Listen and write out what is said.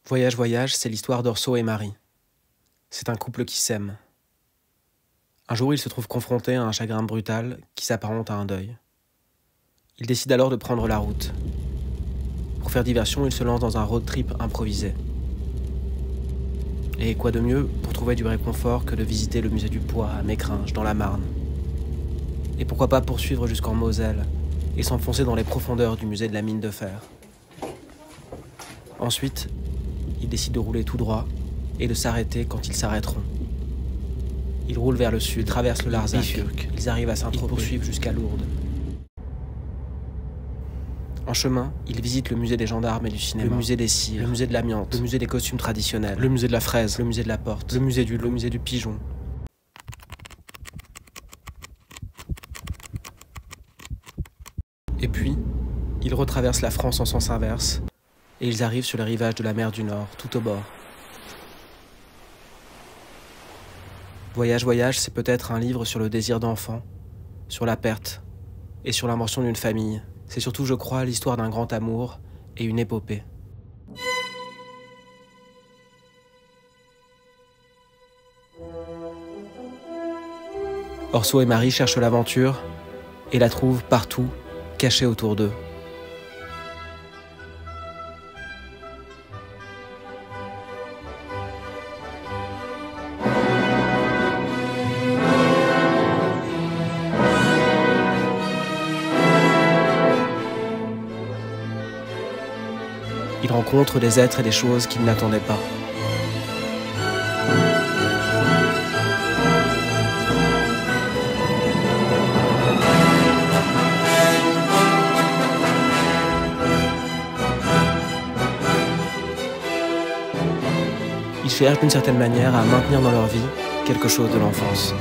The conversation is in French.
Voyage, voyage, c'est l'histoire d'Orso et Marie. C'est un couple qui s'aime. Un jour, ils se trouvent confrontés à un chagrin brutal qui s'apparente à un deuil. Ils décident alors de prendre la route. Pour faire diversion, ils se lancent dans un road trip improvisé. Et quoi de mieux pour trouver du réconfort que de visiter le musée du poids à Mécringes, dans la Marne. Et pourquoi pas poursuivre jusqu'en Moselle et s'enfoncer dans les profondeurs du musée de la mine de fer. Ensuite, ils décident de rouler tout droit et de s'arrêter quand ils s'arrêteront. Ils roulent vers le sud, traversent le Larzac, ils arrivent à Saint-Tropez, ils poursuivent jusqu'à Lourdes. En chemin, ils visitent le musée des gendarmes et du cinéma, le musée des cires, le musée de l'amiante, le musée des costumes traditionnels, le musée de la fraise, le musée de la porte, le musée du loup, le musée du pigeon. Et puis, ils retraversent la France en sens inverse et ils arrivent sur les rivages de la mer du Nord, tout au bord. Voyage, voyage, c'est peut-être un livre sur le désir d'enfant, sur la perte et sur l'invention d'une famille. C'est surtout, je crois, l'histoire d'un grand amour et une épopée. Orso et Marie cherchent l'aventure et la trouvent partout, cachée autour d'eux. Ils rencontrent des êtres et des choses qu'ils n'attendaient pas. Ils cherchent d'une certaine manière à maintenir dans leur vie quelque chose de l'enfance.